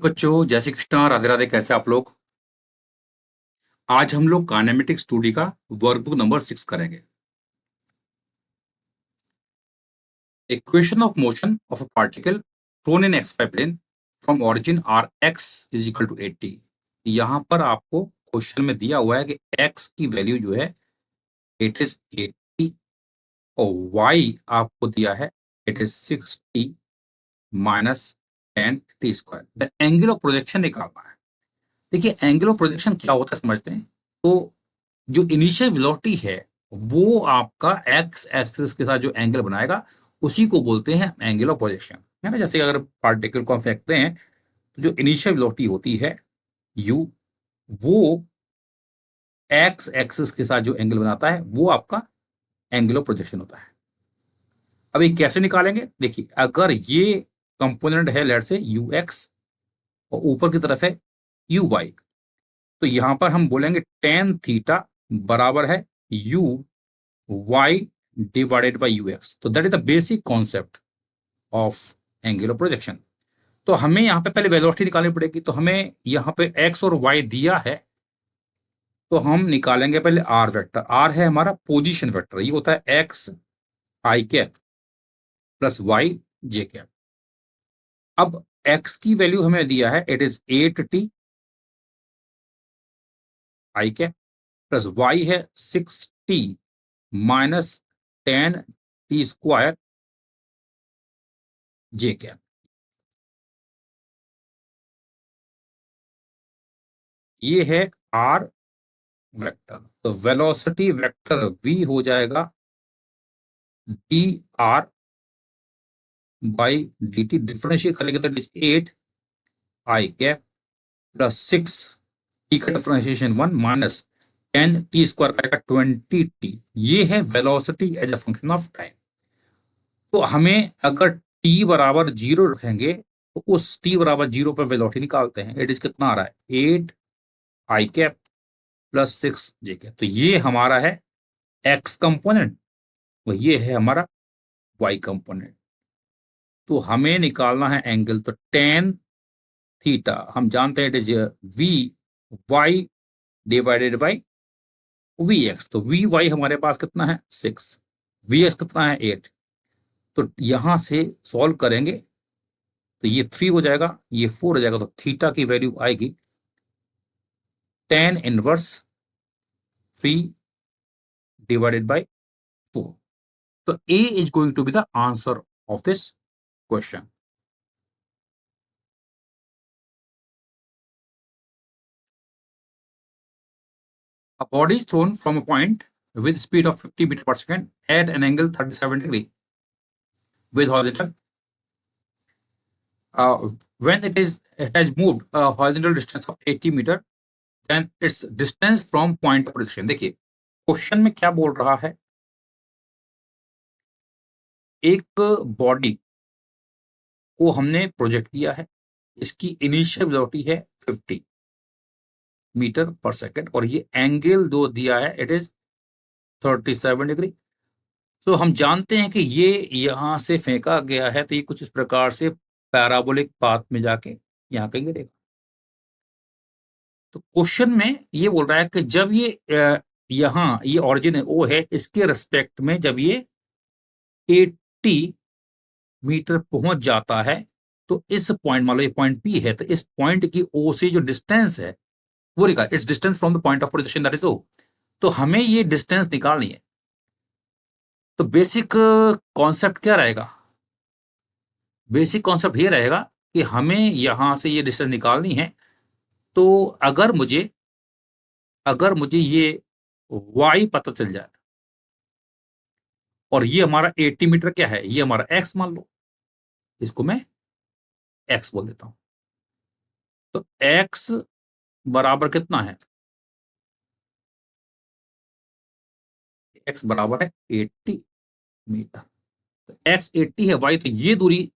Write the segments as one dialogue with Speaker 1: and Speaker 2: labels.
Speaker 1: बच्चों, जय श्री कृष्णा, राधे राधे। कैसे आप लोग? आज हम लोग काइनेमेटिक स्टडी का वर्कबुक नंबर 6 करेंगे। Equation of motion of a particle thrown in x y plane from origin r x is equal to 80। यहाँ पर आपको क्वेश्चन में दिया हुआ है कि एक्स की वैल्यू जो है इट इज 80 और वाई आपको दिया है it is 60 minus 10t²। The angle of projection निकालना है। देखिए, एंगल ऑफ प्रोजेक्शन क्या होता है समझते हैं। तो जो इनिशियल वेलोसिटी है वो आपका एक्स एक्सिस के साथ जो एंगल बनाएगा उसी को बोलते हैं एंगल ऑफ प्रोजेक्शन, है ना। जैसे अगर पार्टिकल को हम फेंकते हैं तो जो इनिशियल वेलोसिटी होती है यू, वो एक्स एक्सिस के साथ जो एंगल बनाता है वो आपका एंगल ऑफ प्रोजेक्शन होता है। अब ये कैसे निकालेंगे? देखिए, अगर ये कंपोनेंट है लेट से यू एक्स और ऊपर की तरफ है यू वाई, तो यहां पर हम बोलेंगे टेन थीटा बराबर है u y divided by u x. तो that is the basic concept of angle of projection. तो हमें यहाँ पे पहले वेलोसिटी निकालनी पड़ेगी। तो हमें यहाँ पे एक्स और वाई दिया है, तो हम निकालेंगे पहले आर वेक्टर। आर है हमारा पोजीशन वेक्टर, ये होता है x i cap plus y j cap. अब एक्स की वैल्यू हमें दिया है it is 8t i cap plus y है 6t minus 10t² j cap. ये है आर वेक्टर। तो वेलोसिटी वेक्टर v हो जाएगा d r by d t. Differentiate करेंगे तो 8 आई कैप प्लस 6 टी का डिफरेंशिएशन 1 माइनस 10t² का 20t। ये है velocity as a function of time. तो हमें अगर t बराबर 0 रखेंगे तो उस t बराबर 0 पर वेलोसिटी निकालते हैं। इट इज कितना आ रहा है 8 i cap plus 6 J cap. तो ये हमारा है x कंपोनेंट और ये है हमारा y कंपोनेंट। तो हमें निकालना है एंगल। तो टेन थीटा हम जानते हैं it is v y divided by v x. तो वी वाई हमारे पास कितना है 6, वी एक्स कितना है 8। तो यहां से सॉल्व करेंगे तो ये 3 हो जाएगा, ये 4 हो जाएगा। तो थीटा की वैल्यू आएगी टेन इनवर्स 3 डिवाइडेड बाई 4। तो A is going to be the answer of this question. A body is thrown from a point with speed of 50 meter per second at an angle 37 degree with horizontal. When it has moved a horizontal distance of 80 meter, then its distance from point of position. देखिए, question में क्या बोल रहा है। एक body को हमने project किया है, इसकी इनिशियल वेलोसिटी है 50 मीटर पर सेकेंड और ये एंगल जो दिया है इट इज 37 डिग्री। तो हम जानते हैं कि ये यहां से फेंका गया है, तो ये कुछ इस प्रकार से पैराबोलिक पाथ में जाके यहाँ कहीं गिरेगा। तो क्वेश्चन में ये बोल रहा है कि जब ये यहाँ ये ऑरिजिन है ओ है, इसके रिस्पेक्ट में जब ये 80 मीटर पहुंच जाता है तो इस पॉइंट, मान लो ये पॉइंट पी है, तो इस पॉइंट की ओ से जो डिस्टेंस है वो निकाल, it's distance from the point of position that is O. तो हमें ये डिस्टेंस निकालनी है। तो बेसिक कॉन्सेप्ट क्या रहेगा? बेसिक कॉन्सेप्ट ये रहेगा कि हमें यहां से ये डिस्टेंस निकालनी है। तो अगर मुझे ये y पता चल जाए और ये हमारा 80 मीटर क्या है, ये हमारा x मान लो, इसको मैं x बोल देता हूं। तो x बराबर कितना है? x बराबर है 80 मीटर। तो x 80 है, y तो ये दूरी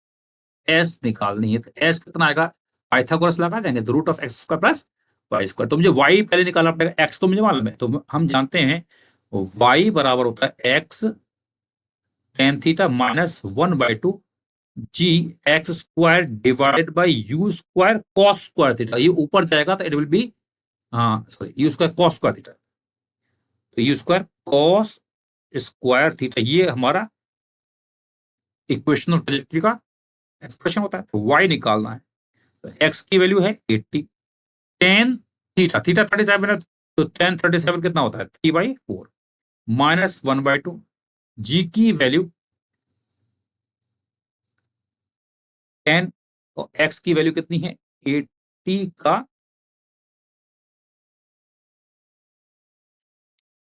Speaker 1: s निकालनी है। तो s कितना आएगा? पाइथागोरस लगा देंगे, तो root of x square plus y square. तो मुझे y पहले निकालना पड़ेगा, x तो मुझे मालूम है। तो हम जानते हैं y बराबर होता है x tan theta minus 1/2 g x square divided by u square cos square theta, ये ऊपर जाएगा तो इट विल बी, हाँ sorry, u square cos square theta, तो u square cos square theta ये हमारा इक्वेशन ऑफ ट्रेजेक्टरी का expression होता है। तो वाई निकालना है, तो एक्स की वैल्यू है 80, टेन थीटा, थीटा 37 है, तो टेन 37 कितना होता है 3/4 माइनस 1/2। जी की वैल्यू 10 और एक्स की वैल्यू कितनी है 80 का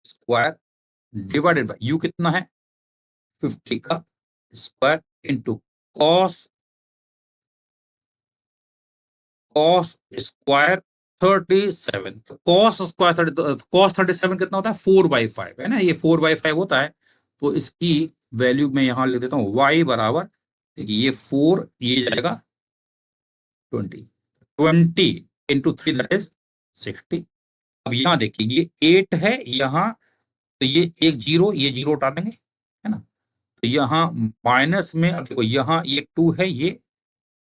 Speaker 1: स्क्वायर डिवाइडेड बाय यू कितना है 50 का square into cos cos square 37, तो कॉस स्क्वायर 30, कॉस 37 कितना होता है 4/5 है ना, ये 4/5 होता है। तो इसकी वैल्यू मैं यहां लिख देता हूं y बराबर, देखिए ये 4 ये जाएगा 20, 20 इंटू 3 दैट इज 60। अब यहाँ देखिए ये 8 है यहाँ, तो ये एक जीरो, ये जीरो उठा देंगे है ना, तो यहाँ माइनस में अब देखो यहाँ ये 2 है, ये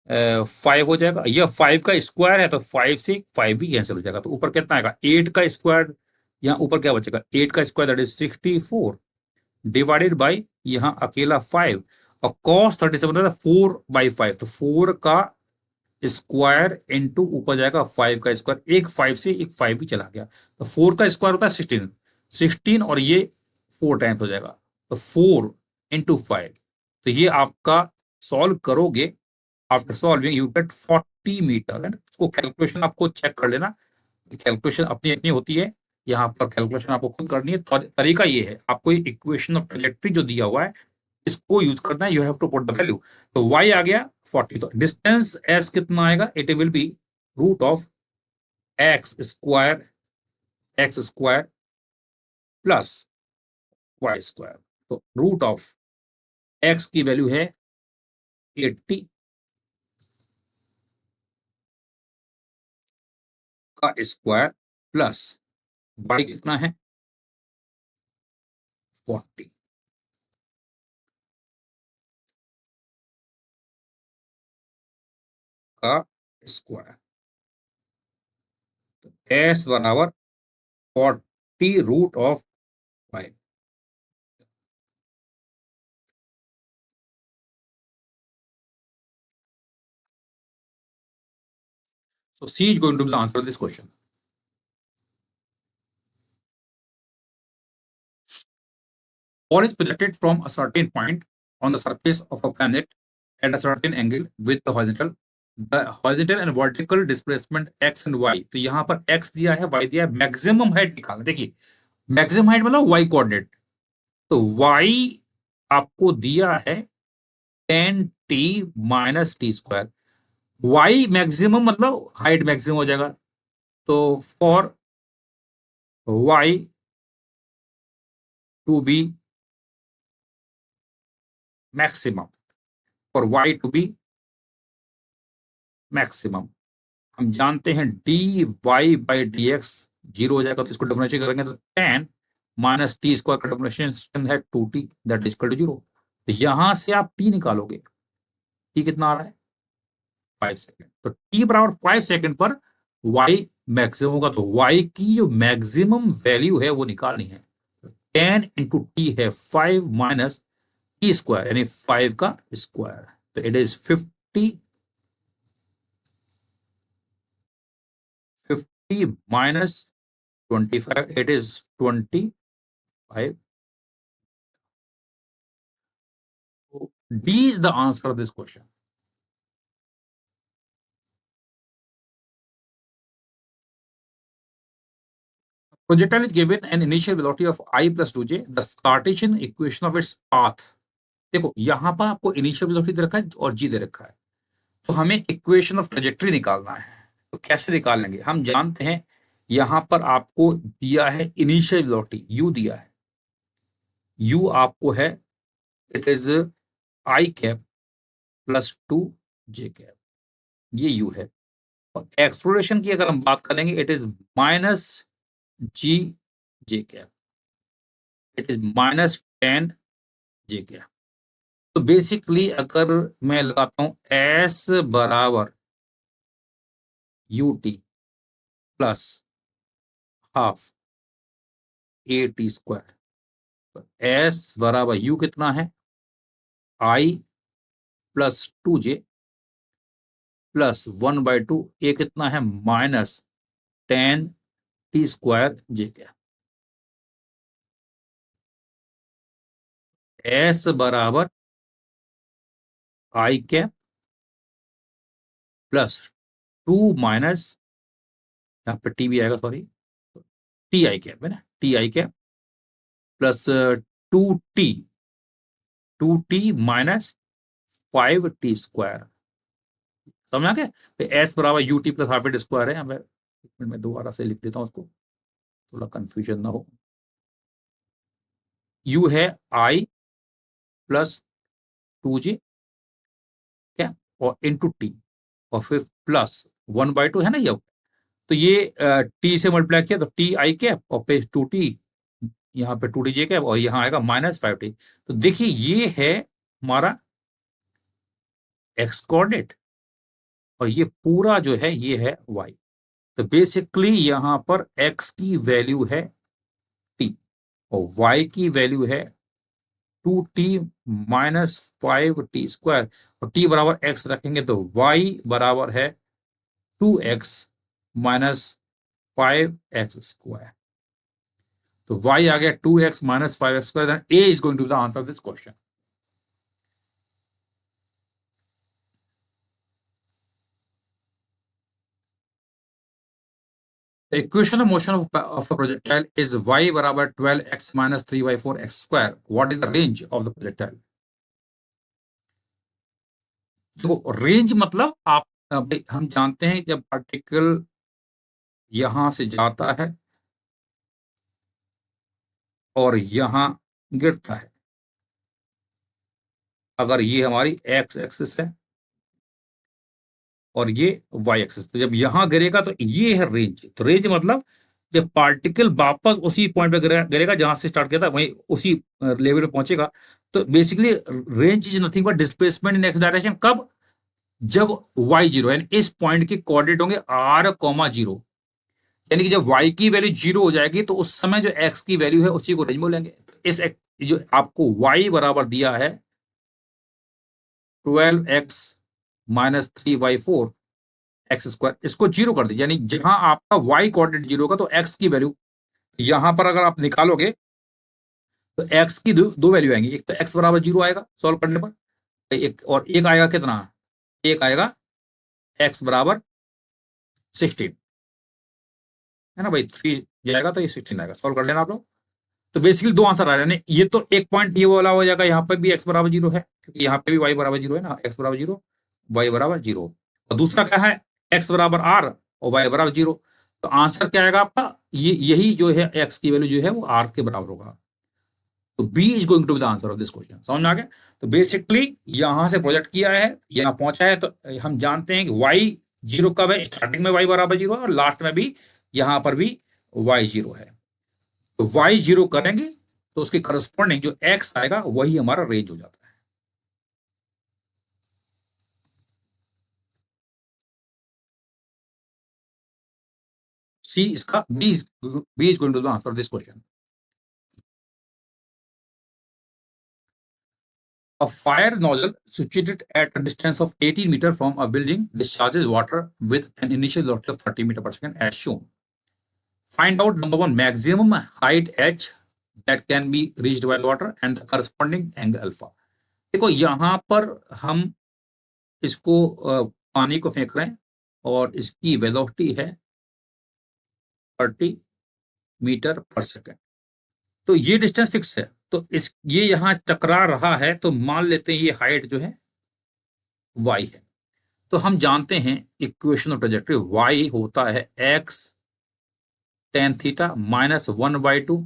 Speaker 1: 5 हो जाएगा, यह 5 का स्क्वायर है तो 5 से 5 भी कैंसिल हो जाएगा, तो ऊपर कितना आएगा 8 का स्क्वायर, यहाँ ऊपर क्या बचेगा 8 का square that is 64 divided by यहाँ अकेला 5, और कॉस 37 4/5, तो 4 का स्क्वायर इंटू ऊपर जाएगा 5 का स्क्वायर, एक 5 से एक 5 भी चला गया, तो 4 का स्क्वायर होता है 16, 16 और ये 4 टाइम्स हो जाएगा, तो 4 इंटू 5, तो ये आपका सॉल्व करोगे, after solving you get 40 metre, इसको कैलकुलेशन आपको चेक कर लेना, कैलकुलेशन अपनी अपनी होती है, यहाँ पर कैलकुलेशन आपको खुद करनी है। तरीका ये है, आपको इक्वेशन ऑफ ट्रेजेक्टरी जो दिया हुआ है इसको यूज करना है, you have to put the value, तो y आ गया 40, तो डिस्टेंस s कितना आएगा, it will be root of x square plus y square, तो रूट ऑफ x की वैल्यू है 80 का स्क्वायर प्लस y कितना है 40 का स्क्वायर, s बराबर 40 root of y। So C is going to be the answer of this question. Ball is projected from a certain point on the surface of a planet at a certain angle with the horizontal. The horizontal and vertical displacement x and y. तो यहाँ पर x दिया है, y दिया है, maximum height निकालना। देखिए maximum height मतलब y कोऑर्डिनेट, तो y आपको दिया है 10t - t²। y मैक्सिमम मतलब हाइट मैक्सिमम हो जाएगा, तो for y to be maximum, for y to be maximum, हम जानते हैं dy/dx जीरो हो जाएगा, तो इसको डिफरेंशिएट करेंगे तो 10 - t² का डिफरेंशिएशन है 2t that is equal to 0, तो यहां से आप t निकालोगे, t कितना आ रहा है 5 सेकेंड, तो t बराबर 5 सेकेंड पर y मैक्सिमम होगा, तो y की जो मैक्सिमम वैल्यू है वो निकालनी है, 10 × t है 5 - t² यानी 5 का स्क्वायर, तो it is 50 - 25, it is 25. So D is the answer of this question. Projectile is given an initial velocity of I plus 2j, the Cartesian equation of its path. देखो यहाँ पर आपको initial velocity दे रखा है और जी दे रखा है, तो हमें इक्वेशन ऑफ ट्रेजेक्टरी निकालना है, तो कैसे निकालेंगे, हम जानते हैं यहाँ पर आपको दिया है इनिशियल वेलोसिटी u दिया है, u आपको है it is I cap plus 2j cap, ये u है, और एक्सप्लोरेशन की अगर हम बात करेंगे it is -g j cap, it is -10 j cap, तो बेसिकली अगर मैं लगाता हूं एस बराबर U T plus half A T square, S बराबर यू कितना है आई प्लस टू जे प्लस 1/2, ए कितना है माइनस 10 t² जे क्या, एस बराबर आई कैप प्लस 2 माइनस, यहाँ पे टी भी आएगा सॉरी, टी आई कैप है ना, T I cap plus 2t, 2t minus 5t²। समझ आ गया? तो एस बराबर U T plus half square है। मैं एक मिनट में दोबारा से लिख देता हूँ उसको, थोड़ा कंफ्यूजन ना हो। यू है आई प्लस 2j क्या, और इंटू टी, और फिर प्लस 1/2 है ना ये। तो ये टी से मल्टीप्लाई किया तो टी आई कैप और पे 2t, यहाँ पे 2t जे कैप, और यहाँ आएगा माइनस 5t। तो देखिए ये है हमारा एक्स कोऑर्डिनेट, और ये पूरा जो है ये है वाई। तो बेसिकली यहां पर x की वैल्यू है t और y की वैल्यू है 2t माइनस 5t², और t बराबर x रखेंगे तो y बराबर है 2x माइनस 5x²। तो y आ गया 2x minus 5x²। A is going to the answer of this question. The equation of motion of a projectile is y बराबर 12x minus 3y4x². What is the range of the projectile? तो range मतलब आप हम जानते हैं जब particle यहां से जाता है और यहां गिरता है, अगर ये हमारी एक्स एक्सिस है और ये वाई एक्सिस, तो जब यहां गिरेगा तो ये है रेंज। तो रेंज मतलब जब पार्टिकल वापस उसी पॉइंट पे गिरेगा जहां से स्टार्ट किया था, वहीं उसी लेवल पे पहुंचेगा। तो basically range is nothing but displacement in x direction. कब? जब वाई जीरो, यानी इस पॉइंट के कोऑर्डिनेट होंगे r, 0, यानी कि जब y की वैल्यू 0 हो जाएगी तो उस समय जो x की वैल्यू है उसी को रेंज बोलेंगे। जो आपको y बराबर दिया है 12x माइनस 3y4x², इसको 0 कर दीजिए, यानी जहां आपका y कोऑर्डिनेट 0 होगा तो x की वैल्यू यहां पर अगर आप निकालोगे तो x की दो वैल्यू आएंगी। एक तो x बराबर 0 आएगा सॉल्व करने पर, एक और एक आएगा कितना, एक आएगा x बराबर 16, है ना भाई, 3 जाएगा तो ये 16 आएगा। सॉल्व कर लेना आप लोग। तो बेसिकली दो आंसर आ रहे हैं। ये तो एक पॉइंट ये वाला हो जाएगा, यहाँ पर भी x बराबर 0 है क्योंकि यहाँ पे भी y बराबर 0 है ना, x बराबर 0, y बराबर 0। और दूसरा क्या है, x बराबर r और y बराबर 0। तो आंसर क्या आएगा आपका, ये यही जो है x की वैल्यू जो है वो r के बराबर होगा। तो B is going to be the answer of this question. समझ में आ गया? तो बेसिकली यहां से प्रोजेक्ट किया है, यहाँ पहुंचा है, तो हम जानते हैं कि y 0 कब है, स्टार्टिंग में y बराबर 0 है और लास्ट में भी यहां पर भी y 0 है। तो y 0 करेंगे तो उसके करस्पॉन्डिंग जो x आएगा वही हमारा रेंज हो जाता है। सी इसका B is going to the answer this question. A fire nozzle situated at a distance of 18 meter from a building discharges water with an initial velocity of 30 meter per second as shown. Find out number one maximum height h that can be reached by water and the corresponding angle alpha. देखो यहां पर हम इसको पानी को फेंक रहे हैं और इसकी वेलोसिटी है 30 मीटर पर सेकेंड। तो ये डिस्टेंस फिक्स है, तो इस ये यहाँ टकरा रहा है, तो मान लेते हैं ये हाइट जो है y है। तो हम जानते हैं इक्वेशन ऑफ ट्रेजेक्टरी y होता है x tan theta minus 1/2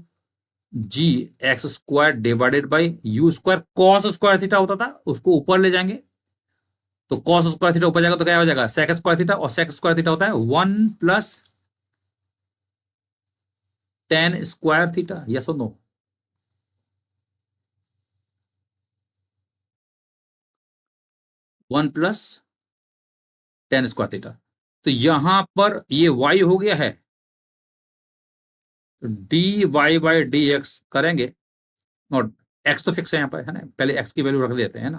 Speaker 1: ji x² divided by u²। Cos square theta होता था, उसको ऊपर ले जाएंगे तो कॉस स्क्वायर थीटा ऊपर जाएगा तो क्या हो जाएगा सेक स्क्वायर थीटा, और सेक स्क्वायर थीटा होता है 1 + tan² थीटा। यस और no? 1 plus tan square theta. तो यहां पर ये y हो गया है, तो d y by d x करेंगे, और x तो फिक्स है यहाँ पर, है ना, पहले x की वैल्यू रख देते हैं ना,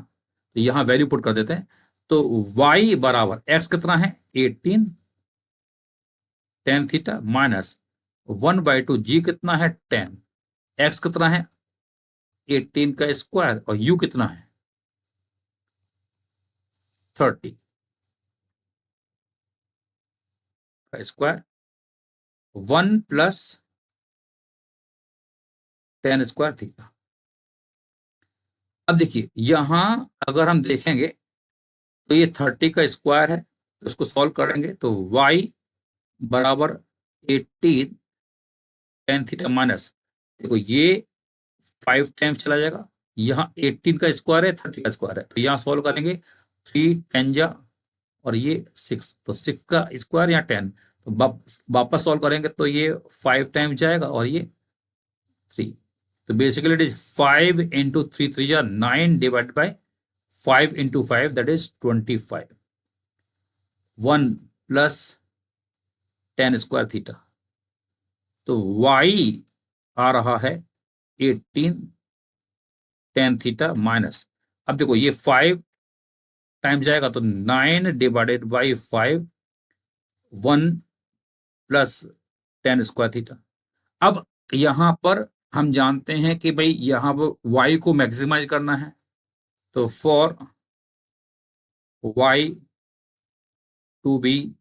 Speaker 1: तो यहाँ वैल्यू पुट कर देते हैं। तो y बराबर x कितना है 18 टेन थीटा माइनस 1/2, g कितना है 10, x कितना है 18 का स्क्वायर, और u कितना है 30 का square, 1 plus tan square theta. अब देखिए यहां अगर हम देखेंगे तो ये 30 का स्क्वायर है, तो इसको सॉल्व करेंगे तो y बराबर 18 टेन थीटा माइनस, देखो ये 5 टाइम्स चला जाएगा, यहाँ 18 का स्क्वायर है 30 का स्क्वायर है, तो यहाँ सॉल्व करेंगे 3 10 जा, और ये 6, तो 6 का स्क्वायर यहाँ 10, तो वापस सॉल्व करेंगे तो ये 5 टाइम्स जाएगा, और ये 3, तो बेसिकली इट इज 5 इंटू 3 3 जा 9 divide by 5 into 5 that is 25, 1 plus tan square theta. तो y आ रहा है 18 टेन थीटा माइनस, अब देखो ये 5 टाइम जाएगा तो 9 divided by 5, 1 plus tan square theta. अब यहां पर हम जानते हैं कि भाई यहां पर y को मैक्सिमाइज करना है, तो for y to be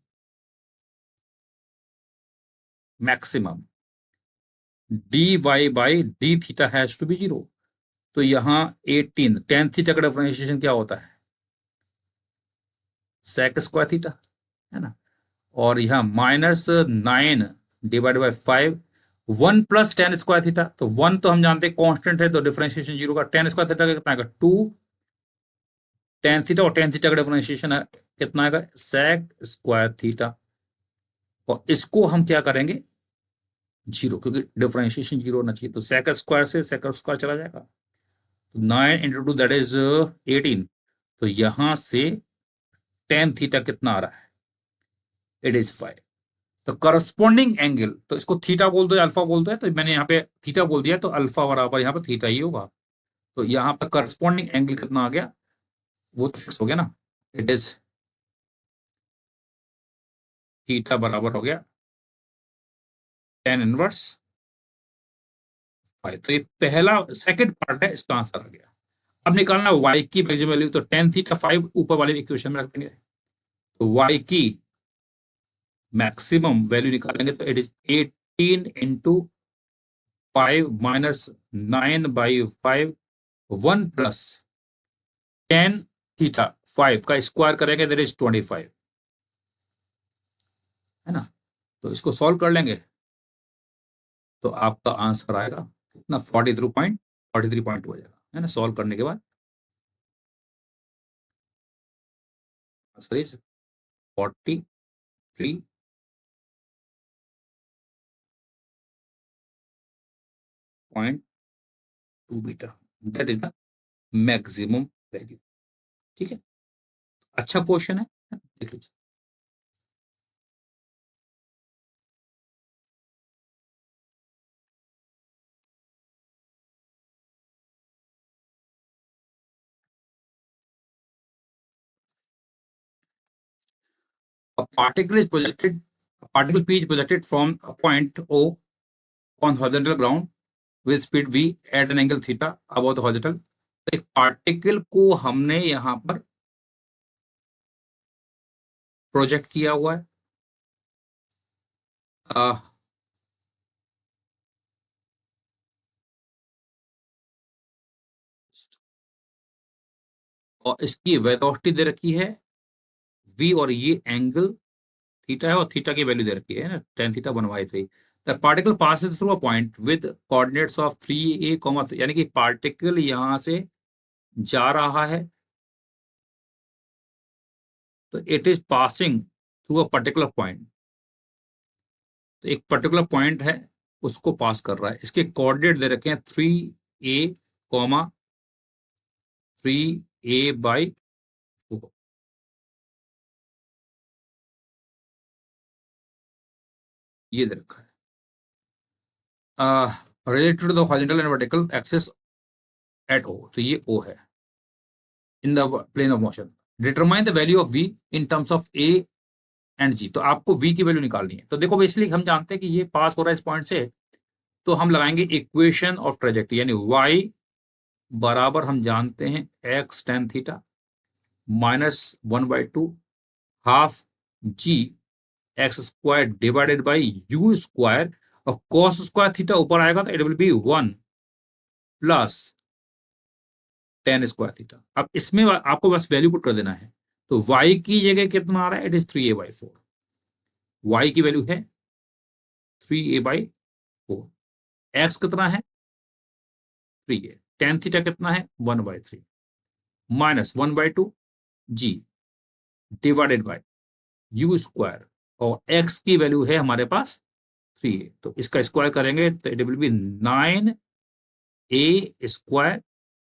Speaker 1: maximum dy by d theta has to be 0। तो यहाँ 18 टेन थीटा का डिफरेंशिएशन क्या होता है सेक स्क्वायर थीटा, है ना, और यहाँ -9 divide by 5, 1 plus tan square theta, तो 1 तो हम जानते हैं कांस्टेंट है, तो डिफरेंशिएशन 0 का, टेन स्क्वायर थीटा का कितना आएगा 2 टेन थीटा, और टेन थीटा का डिफरेंशिएशन है कितना आएगा सेक स्क्वायर थीटा, और इसको हम क्या करेंगे 0, क्योंकि डिफरेंशिएशन 0 होना चाहिए, तो सेक स्क्वायर से सेक स्क्वायर चला जाएगा, 9 इंटू टू दैट इज 18, तो यहां से टेन थीटा कितना आ रहा है इट इज 5। तो करस्पॉन्डिंग एंगल, तो इसको थीटा बोल दो या अल्फा बोल दो, तो मैंने यहाँ पे थीटा बोल दिया, तो अल्फा बराबर यहाँ पे थीटा ही होगा, तो यहाँ पे करस्पॉन्डिंग एंगल कितना आ गया वो तो फिक्स हो गया ना, इट इज थीटा बराबर हो गया टेन इनवर्स 5। तो ये पहला सेकंड पार्ट है, इसका आंसर आ गया। अब निकालना y की मैक्सिमम वैल्यू, तो टेन थीटा 5 ऊपर वाले इक्वेशन में रख देंगे, तो y की मैक्सिमम वैल्यू निकालेंगे तो it is 18 into 5 minus 9 by 5, 1 plus tan theta 5 का स्क्वायर करेंगे दैट इज 25, है ना, तो इसको सॉल्व कर लेंगे तो आपका आंसर आएगा कितना 43.2 हो जाएगा, है ना, सॉल्व करने के बाद answer is 43.2 metre, that is the maximum value. ठीक है, अच्छा क्वेश्चन है, देख लीजिए। A particle is projected, a particle P is projected from a point O on horizontal ground with speed v at an angle theta above the horizontal। तो एक particle को हमने यहाँ पर प्रोजेक्ट किया हुआ है, आ, और इसकी वेलोसिटी दे रखी है v, और ये एंगल थीटा है, और थीटा की वैल्यू दे रखी है ना tan theta 1/3। The particle passes through a point with coordinates of 3a, यानी कि पार्टिकल यहां से जा रहा है, तो it is passing through a particular point, तो एक पर्टिकुलर पॉइंट है उसको पास कर रहा है, इसके कोऑर्डिनेट दे रखे हैं 3a, 3a/4, ये दे रखा है related to the horizontal and vertical axis at O, तो ये ओ है in the plane of motion. Determine the value of v in terms of a and g, तो आपको v की वैल्यू निकालनी है। तो देखो बेसिकली हम जानते हैं कि ये पास हो रहा है इस पॉइंट से, तो हम लगाएंगे इक्वेशन ऑफ ट्रेजेक्टरी, यानी y बराबर हम जानते हैं x tan theta -1/2 half g x square divided by u square, और कॉस स्क्वायर थीटा ऊपर आएगा तो it will B 1 plus tan square theta. अब इसमें आपको बस वैल्यू पुट कर देना है, तो y की जगह कितना आ रहा है, इट इज 3a/4। y की वैल्यू है 3a/4, x कितना है 3a, टेन थीटा कितना है 1/3 -1/2 g divided by you square, और x की वैल्यू है हमारे पास 3a, तो इसका स्क्वायर करेंगे तो it will B 9a²,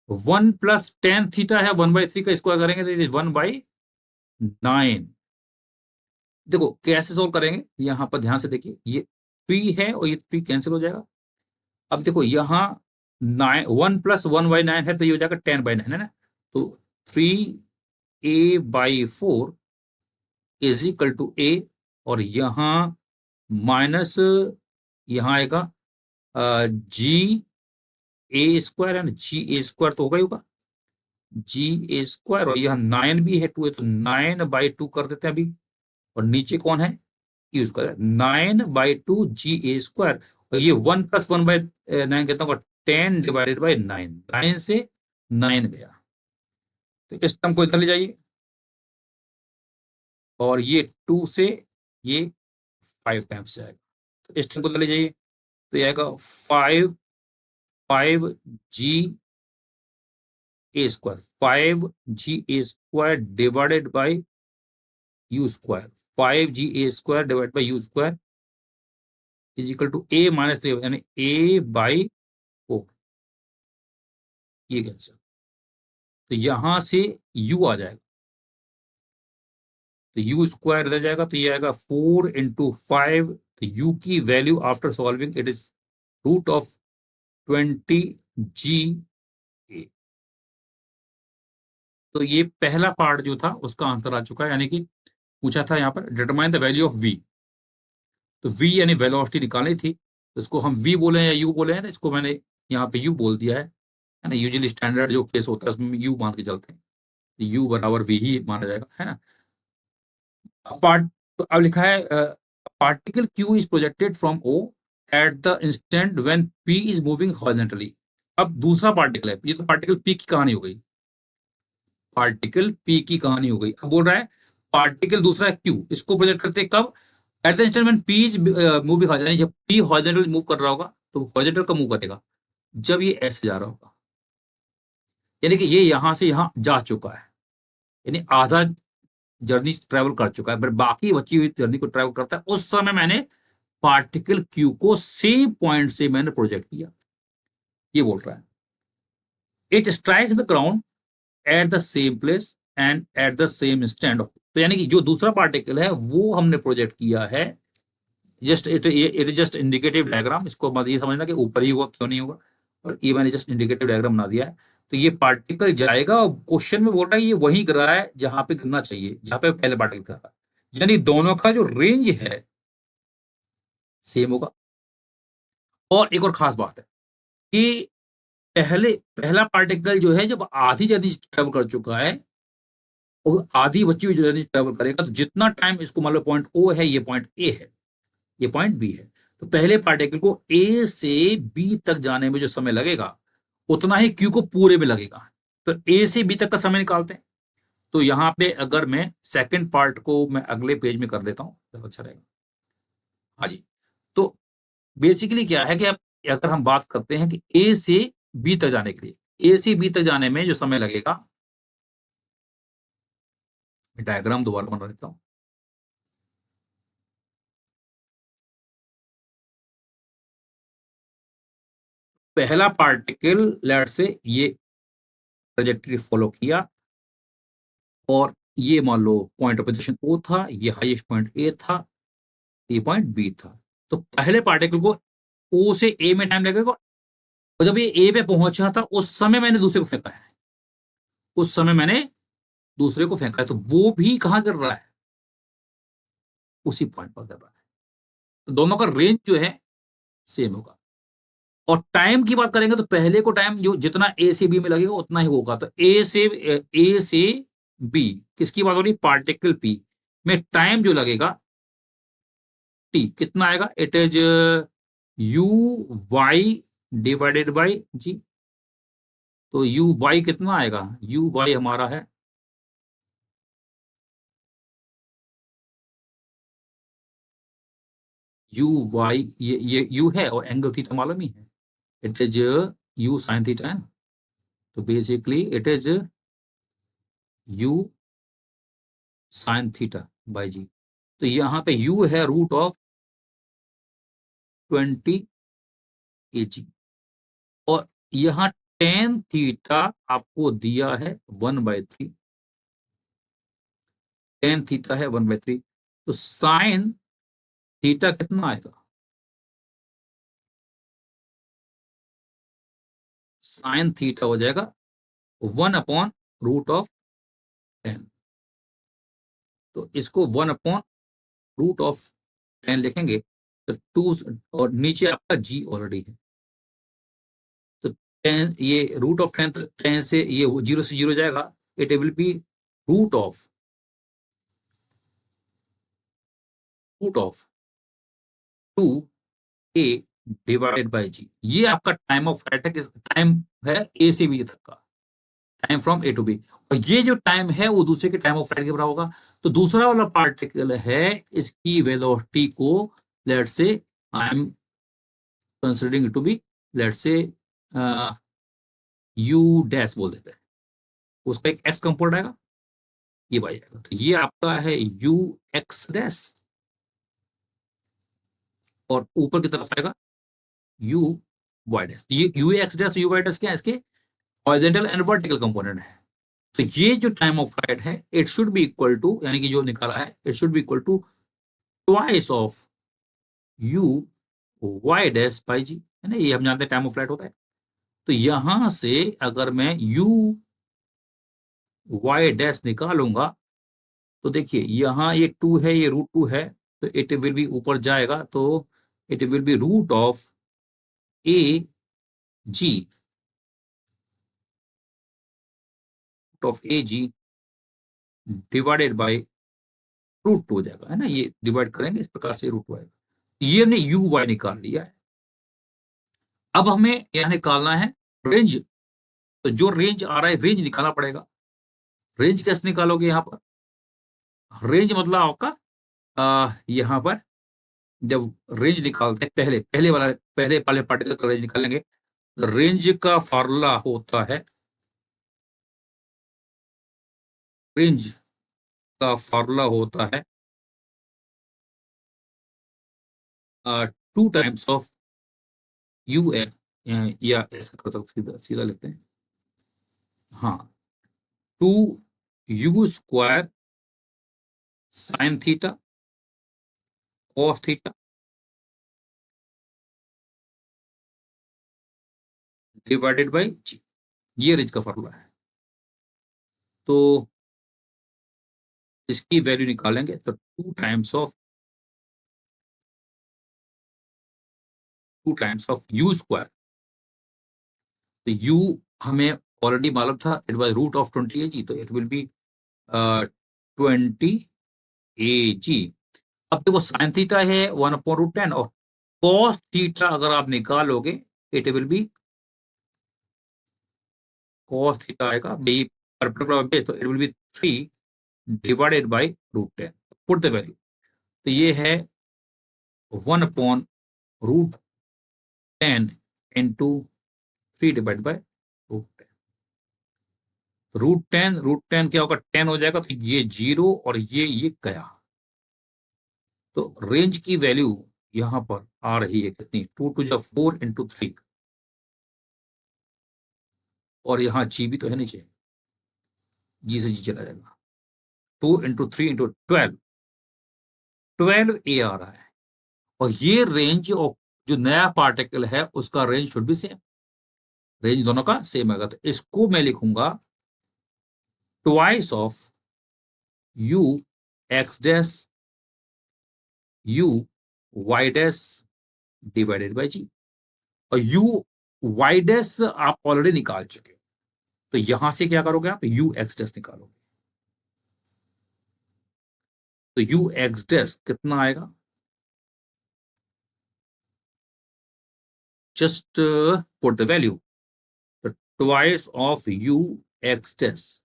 Speaker 1: 1 plus tan theta है 1/3 का स्क्वायर करेंगे तो इट इज 1/9। देखो कैसे सोल्व करेंगे, यहां पर ध्यान से देखिए, ये 3 है और ये 3 कैंसिल हो जाएगा। अब देखो यहाँ 9, 1 + 1/9 है तो ये हो जाएगा 10/9 है ना, तो 3a/4 is equal to a, और यहाँ माइनस यहाँ आएगा g(a²) है ना, g(a²) तो होगा ही होगा g(a²), और यहाँ 9 भी है 2 है तो 9/2 कर देते हैं अभी, और नीचे कौन है यू स्क्वायर, 9/2 g(a²), और ये 1 + 1/9 कितना होगा 10 डिवाइडेड बाई 9, 9 से 9 गया, तो इस टर्म को इधर ले जाइए, और ये 2 से ये 5 टाइम्स जाएगा, तो इस टर्म को इधर ले जाइए, तो ये आएगा 5g(a²), 5g(a² divided by u square, 5g(a² divide by u square is equal to a - 3, यानी a/4, ये कैंसिल, तो यहां से u आ जाएगा, तो यू स्क्वायर रह जाएगा, तो ये आएगा 4 × 5, तो u की value after solving it is √20g। तो ये पहला पार्ट जो था उसका आंसर आ चुका है, यानी कि पूछा था यहाँ पर determine the value of v, तो v यानी वेलोसिटी निकालनी थी, तो इसको हम v बोले या u बोले हैं, तो इसको मैंने यहाँ पे u बोल दिया है ना, यूजुअली स्टैंडर्ड जो केस होता है उसमें u मान के चलते हैं, u बराबर v ही माना जाएगा, है ना। पार्ट, तो अब लिखा है particle q is projected from o at the instant when p is moving horizontally. अब दूसरा पार्टिकल है, ये तो पार्टिकल p की कहानी हो गई, पार्टिकल p की कहानी हो गई। अब बोल रहा है पार्टिकल दूसरा है q, इसको प्रोजेक्ट करते हैं कब, at the instant when p is moving horizontally, जब p हॉरिजॉन्टली मूव कर रहा होगा तो हॉरिजॉन्टल का मूव करेगा जब ये ऐसे जा रहा होगा, यानी कि ये यहां से यहां जा चुका है, यानी आधा जर्नी ट्रेवल कर चुका है, बट बाकी बची हुई जर्नी को ट्रेवल करता है, उस समय मैंने पार्टिकल क्यू को सेम पॉइंट से मैंने प्रोजेक्ट किया, ये बोल रहा है। It strikes the ground at the same place and at the same instant, तो यानी कि जो दूसरा पार्टिकल है वो हमने प्रोजेक्ट किया है, just it is just indicative diagram, इसको मत ये समझना कि ऊपर ही हुआ क्यों नहीं होगा, और ये मैंने जस्ट इंडिकेटिव डायग्राम बना दिया है। तो ये पार्टिकल जाएगा, और क्वेश्चन में बोल रहा है ये वहीं गिर रहा है जहां पे गिरना चाहिए, जहां पे पहले पार्टिकल गिरा था, यानी दोनों का जो रेंज है सेम होगा। और एक और खास बात है कि पहला पार्टिकल जो है जब आधी जर्नी ट्रेवल कर चुका है और आधी बची हुई जर्नी ट्रेवल करेगा, तो जितना टाइम इसको मान लो पॉइंट ओ है, ये पॉइंट ए है, ये पॉइंट बी है, तो पहले पार्टिकल को ए से बी तक जाने में जो समय लगेगा उतना ही क्यू को पूरे में लगेगा, तो ए से बी तक का समय निकालते हैं। तो यहाँ पे अगर मैं सेकंड पार्ट को मैं अगले पेज में कर देता हूँ तो अच्छा रहेगा। हाँ जी, तो बेसिकली क्या है कि अब अगर हम बात करते हैं कि ए से बी तक जाने के लिए, ए से बी तक जाने में जो समय लगेगा, डायग्राम दोबारा बना देता हूं। पहला पार्टिकल लेट से ये ट्रेजेक्टरी फॉलो किया, और ये मान लो पॉइंट ऑफ पोजिशन ओ था, ये हाईएस्ट पॉइंट ए था, ये पॉइंट बी था, तो पहले पार्टिकल को ओ से ए में टाइम लगेगा, और जब ये ए पे पहुंचा था उस समय मैंने दूसरे को फेंका है, उस समय मैंने दूसरे को फेंका है, तो वो भी कहां गिर रहा है, उसी पॉइंट पर गिर रहा है। तो दोनों का रेंज जो है सेम होगा। और टाइम की बात करेंगे तो पहले को टाइम जो जितना ए से बी में लगेगा उतना ही होगा। तो ए से बी किसकी बात हो रही, पार्टिकल पी में टाइम जो लगेगा टी कितना आएगा, it is u y divided by g. तो यू वाई कितना आएगा, यू वाई हमारा है यू वाई, ये यू है और एंगल थीटा मालूम ही है, it is u sine theta है ना। तो basically it is u sine theta by g. तो यहाँ पे u है रूट ऑफ 20 AG, और यहाँ टेन थीटा आपको दिया है 1/3, टेन थीटा है 1/3। तो साइन थीटा कितना आएगा, साइन थीटा हो जाएगा 1/√10। तो इसको 1/√10 लिखेंगे। तो टू, और नीचे आपका जी ऑलरेडी है, तो 10, ये √10, 10 से ये 0 से 0 जाएगा, it will be root of 2a divided by g. ये आपका टाइम ऑफ फ्लाइट है, टाइम है ए से बी तक का, time from A to B. और ये जो टाइम है वो दूसरे के टाइम ऑफ फ्लाइट के बराबर होगा। तो दूसरा वाला पार्टिकल है, इसकी वेलोसिटी को let's say I am considering to be, let's say u dash बोल देते हैं, उसका एक एक्स कंपोनेंट आएगा, ये वाई आएगा। तो ये आपका है यू एक्स डैश, और ऊपर की तरफ आएगा यू वाई डैश। ये u x dash u y dash क्या है, इसके हॉरिजॉन्टल एंड वर्टिकल कंपोनेंट है। तो ये जो टाइम ऑफ फ्लाइट है it should be equal to, यानी कि जो निकाला है it should be equal to twice of u y dash by g, है ना, ये हम जानते हैं टाइम ऑफ फ्लाइट होता है। तो यहां से अगर मैं यू वाई डैश निकालूंगा, तो देखिए यहाँ ये 2 है, ये √2 है, तो इट विल बी ऊपर जाएगा, तो it will be a g divided by √2 हो जाएगा, है ना, ये डिवाइड करेंगे इस प्रकार से √2 आएगा। ये हमने यू वाई निकाल लिया है। अब हमें यह निकालना है रेंज। तो जो रेंज आ रहा है रेंज निकालना पड़ेगा। रेंज कैसे निकालोगे, यहाँ पर रेंज मतलब आपका यहाँ पर जब रेंज निकालते हैं, पहले वाले पार्टिकल का रेंज निकालेंगे। तो रेंज का फॉर्मूला होता है, रेंज का फॉर्मूला होता है 2 टाइम्स ऑफ यू एफ, या ऐसा करता हूँ, सीधा सीधा लेते हैं, हाँ, 2u² sine theta cos theta divided by g. ये रेंज का फॉर्मूला है। तो इसकी वैल्यू निकालेंगे, तो टू टाइम्स ऑफ u²। तो u हमें ऑलरेडी मालूम था, इट वाज √20 AG, तो इट विल बी 20 AG। अब देखो साइन थीटा है 1/√10, और कॉस थीटा अगर आप निकालोगे, it will B cos theta आएगा बी परपेंडिकुलर बेस, तो it will B 3 divided by √10, put the value. तो ये है 1/√10 इंटू 3 डिवाइड बाई √10। √10 क्या होगा, 10 हो जाएगा, तो ये 0 और ये गया। तो रेंज की वैल्यू यहां पर आ रही है कितनी, 2 to the 4 इंटू 3, और यहाँ जी भी तो है नीचे, जी से जी चला जाएगा, 2 इंटू 3 इंटू 12, 12 A आ रहा है। और ये रेंज और जो नया पार्टिकल है उसका range should be same, range दोनों का सेम होगा। तो इसको मैं लिखूंगा twice of u x dash u y dash divided by g. और यू वाई डैश आप ऑलरेडी निकाल चुके हो, तो यहां से क्या करोगे आप, यू एक्स डैश निकालोगे। तो यू एक्स डैश कितना आएगा, just put the value, twice of u x dash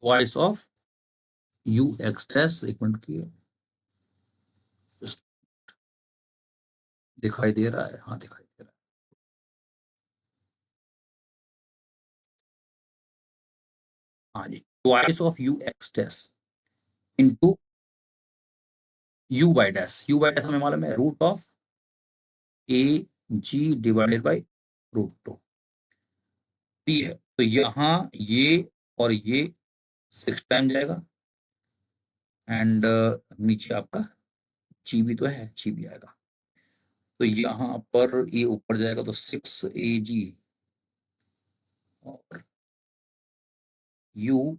Speaker 1: twice of u x dash, एक मिनट की दिखाई दे रहा है, हाँ दिखाई दे रहा है। हाँ जी, twice of u x dash into u by dash हमें मालूम है root of a g divided by root two. ठीक है, तो यहाँ ये और ये 6 टाइम जाएगा, एंड नीचे आपका जी भी तो है, जी भी आएगा। तो यहाँ पर ये ऊपर जाएगा तो 6 AG और यू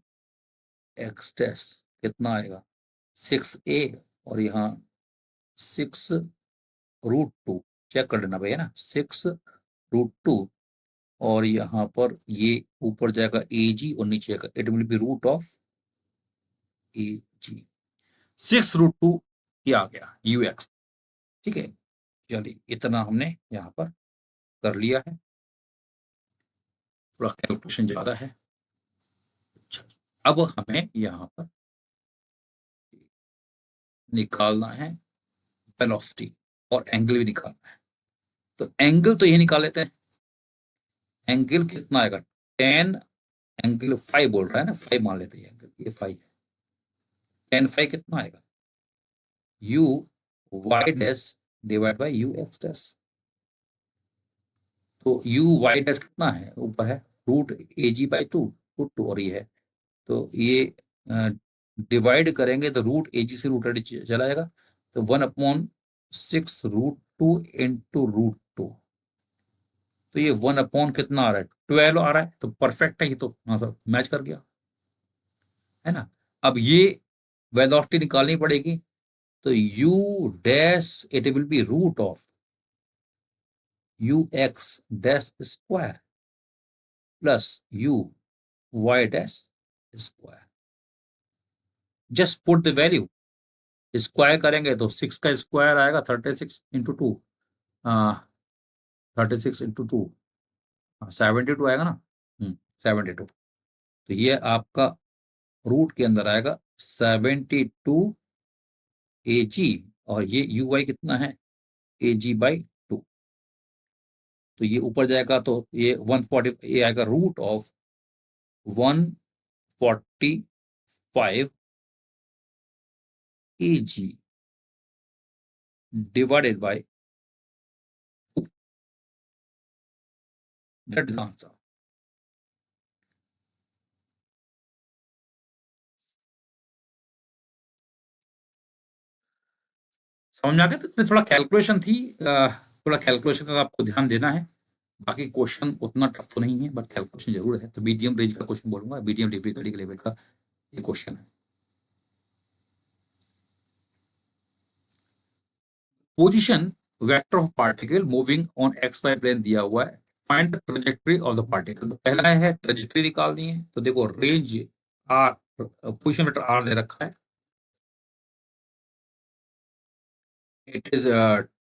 Speaker 1: एक्स डैश कितना आएगा 6A, और यहाँ 6√2, चेक कर लेना भैया ना, 6√2, और यहाँ पर ये ऊपर जाएगा AG और नीचे जाएगा, it will be root of AG। 6√2 ये आ गया UX। ठीक है, चलिए इतना हमने यहाँ पर कर लिया है, थोड़ा कैलकुलेशन ज्यादा है। अच्छा, अब हमें यहाँ पर निकालना है वेलोसिटी और एंगल भी निकालना है। तो एंगल तो ये निकाल लेते हैं, एंगल कितना आएगा 10, एंगल 5 बोल रहा है ना, 5 मान लेते हैं, एंगल ये 5 है, 10 5 कितना आएगा u y dash divide by u x dash. तो यू वाई डैश कितना है, ऊपर है √AG/2, √2, और ये है, तो ये डिवाइड करेंगे तो √AG से √AD चला जाएगा, तो 1/6 √2 इंटू √2, तो ये 1 कितना आ रहा है 12 आ रहा है, तो परफेक्ट है, ये तो आंसर मैच कर गया है ना। अब ये वेलोसिटी निकालनी पड़ेगी, तो u dash it will be root of u x dash square plus u y dash square. Just put the value, square करेंगे तो 6 का स्क्वायर आएगा 36 इंटू 2, 36 इंटू 2, 72 आएगा ना, 72। तो ये आपका रूट के अंदर आएगा 72 AG, और ये यू वाई कितना है AG/2। तो ये ऊपर जाएगा तो ये 140, ये आएगा root of 145 AG divided by 2, that is answer. समझ में आ गया, तो इसमें थोड़ा कैलकुलेशन थी, थोड़ा कैलकुलेशन का आपको ध्यान देना है। बाकी क्वेश्चन उतना टफ तो नहीं है, बट कैलकुलेशन जरूर है। तो मीडियम रेंज का क्वेश्चन बोलूंगा, मीडियम डिफिकल्टी के लेवल का ये क्वेश्चन है। Position vector of particle moving on x y plane दिया हुआ है, find the trajectory of the particle. तो पहला है ट्रेजेक्टरी निकालनी है, तो देखो range r, position vector r दे रखा है, it is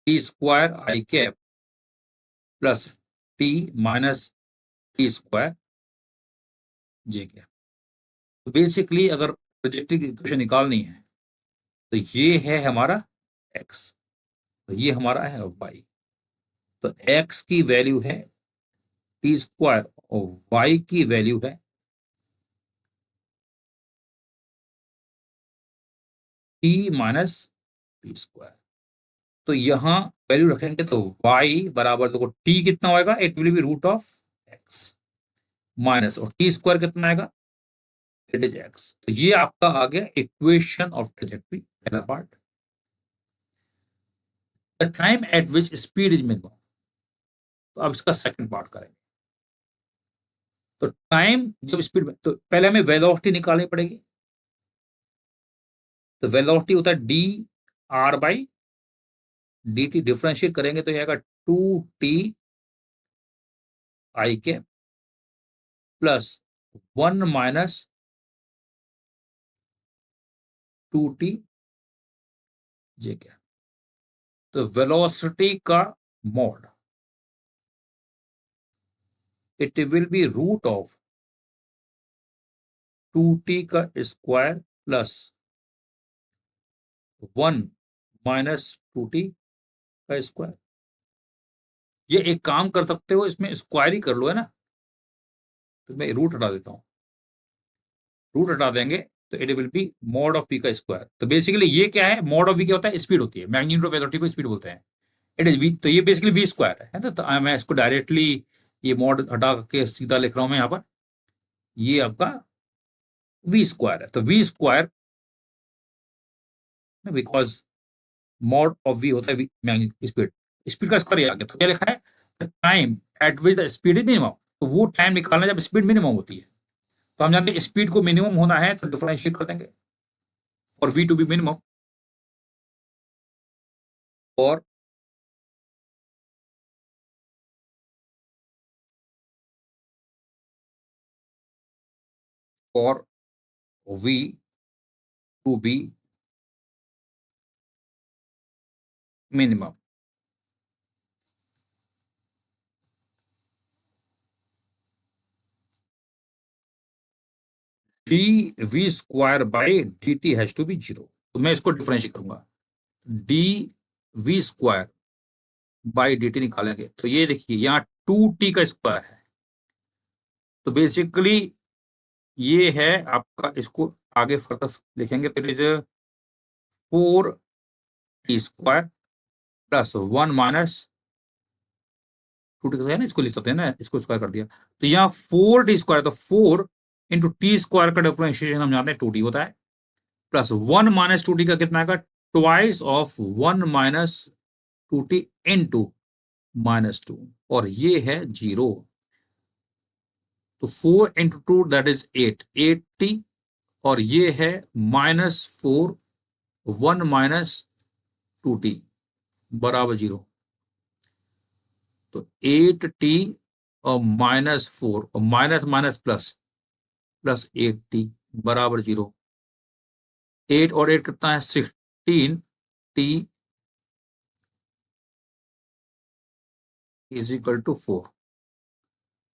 Speaker 1: T² I cap plus T - T² J cap. तो बेसिकली अगर ट्रेजेक्टरी की इक्वेशन निकालनी है तो ये है हमारा x, तो ये हमारा है y। तो x की वैल्यू है T² और y की वैल्यू है T - T²। तो यहाँ वैल्यू रखेंगे तो y बराबर, देखो t कितना होगा, it will be root of x, minus, और टी स्क्वायर कितना आएगा, इट इज एक्स। तो ये आपका आ गया इक्वेशन ऑफ ट्रेजेक्टरी, पहला part. The time at which speed is minimum, तो अब इसका सेकंड पार्ट करेंगे। तो टाइम जब स्पीड में, तो पहले हमें वेलोसिटी निकालनी पड़ेगी। तो वेलोसिटी होता है D r by d T, differentiate करेंगे तो ये आएगा 2t आई के प्लस 1 माइनस 2t जे के। तो वेलोसिटी का mod it will be root of 2t का स्क्वायर प्लस 1 माइनस 2t का स्क्वायर। ये एक काम कर सकते हो, इसमें स्क्वायर ही कर लो, है ना। तो मैं रूट हटा देता हूं, रूट हटा देंगे तो it will B mod of P का स्क्वायर। तो बेसिकली ये क्या है, मॉड ऑफ वी क्या होता है, स्पीड होती है, मैग्नीट्यूड ऑफ वेलोसिटी को स्पीड बोलते हैं। इट इज वी, तो ये बेसिकली वी स्क्वायर है। तो मैं इसको डायरेक्टली ये मॉड हटा के सीधा लिख रहा हूं मैं यहाँ पर, ये आपका वी स्क्वायर है। तो v square, because mod of v होता है मैग्नीट्यूड स्पीड, स्पीड का स्क्वायर आ गया। तो क्या लिखा है, time at which the speed is minimum. तो वो टाइम निकालना जब स्पीड मिनिमम होती है। तो हम जानते हैं स्पीड को मिनिमम होना है तो डिफरेंशिएट कर देंगे और वी टू बी मिनिमम, और for V to be minimum. dv square by d t has to be zero. तो मैं इसको डिफरेंशिएट करूंगा, d v square by d t निकालेंगे तो ये देखिए यहाँ 2t का स्क्वायर है। तो बेसिकली ये है आपका, इसको आगे फर्दर लिखेंगे तो it is 4t square plus 1 minus 2t है ना, इसको लिख सकते हैं ना, इसको स्क्वायर कर दिया। तो यहाँ 4t स्क्वायर, तो 4 इंटू टी स्क्वायर का डिफरेंशिएशन हम जानते हैं 2t होता है, प्लस 1 माइनस 2t का कितना आएगा, twice of 1 minus 2t into -2, और ये है 0। तो 4 इंटू 2 दैट इज 8, 8t, और ये है -4 1 माइनस 2t बराबर 0। तो 8t और -4 और minus minus plus plus 8t बराबर 0। 8 और 8 कितना है, 16t इज इक्वल टू 4।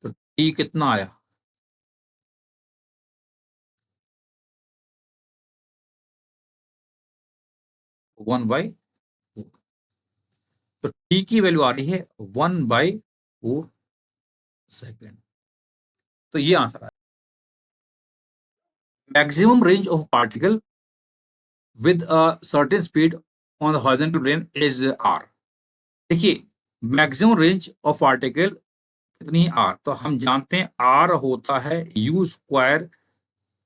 Speaker 1: तो t कितना आया, 1/4। तो t की वैल्यू आ रही है 1/4 सेकेंड। तो ये आंसर है। Maximum range of particle with a certain speed on the horizontal plane is r। देखिए मैक्सिमम रेंज ऑफ पार्टिकल कितनी है, r। तो हम जानते हैं r होता है u square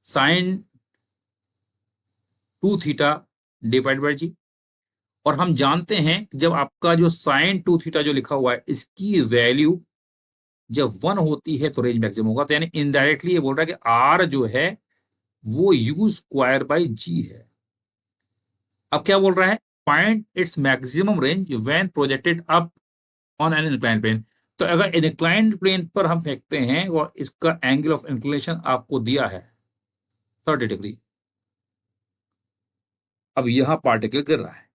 Speaker 1: sine 2 theta divide by g. और हम जानते हैं जब आपका जो साइन 2 थीटा जो लिखा हुआ है, इसकी वैल्यू जब 1 होती है तो रेंज मैक्सिमम होगा। तो यानी इनडायरेक्टली ये बोल रहा है कि r जो है वो u स्क्वायर बाई जी है। अब क्या बोल रहा है, find its maximum range when projected up on an inclined plane. तो अगर इंक्लाइंड प्लेन पर हम फेंकते हैं और इसका एंगल ऑफ इंक्लिनेशन आपको दिया है 30 डिग्री, अब यहां पार्टिकल गिर रहा है,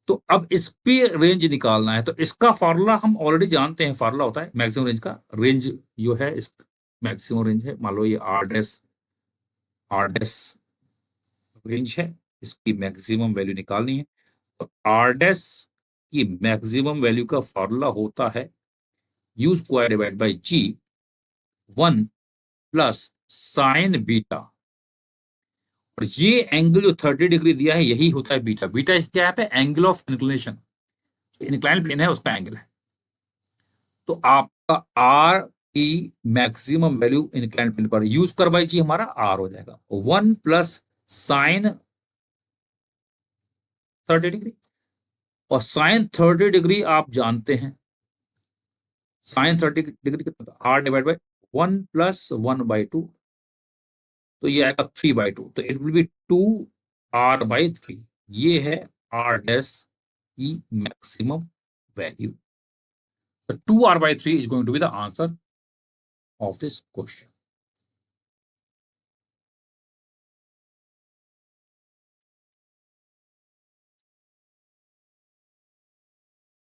Speaker 1: तो अब इस पे रेंज निकालना है। तो इसका फार्मूला हम ऑलरेडी जानते हैं, फार्मूला होता है मैक्सिमम रेंज का। रेंज जो है इस मैक्सिमम रेंज है, मान लो ये आर डैश रेंज है, इसकी मैक्सिमम वैल्यू निकालनी है। तो आर डैश की मैक्सिमम वैल्यू का फॉर्मूला होता है u square divide by g 1 plus sine beta, और ये एंगल जो 30 डिग्री दिया है यही होता है बीटा। बीटा क्या है, angle of inclination, inclined plane है उसका एंगल है। तो आपका आर की मैक्सिमम वैल्यू इंक्लाइन प्लेन पर यूज कर भाई जी हमारा आर हो जाएगा 1 प्लस साइन 30 डिग्री, और साइन 30 डिग्री आप जानते हैं साइन 30 डिग्री कितना था, आर डिवाइड बाई 1 + 1/2, तो ये आएगा 3/2, तो इट विल बी 2r/3। ये है r डैश की maximum value. So 2r/3 is going to be the answer of this question.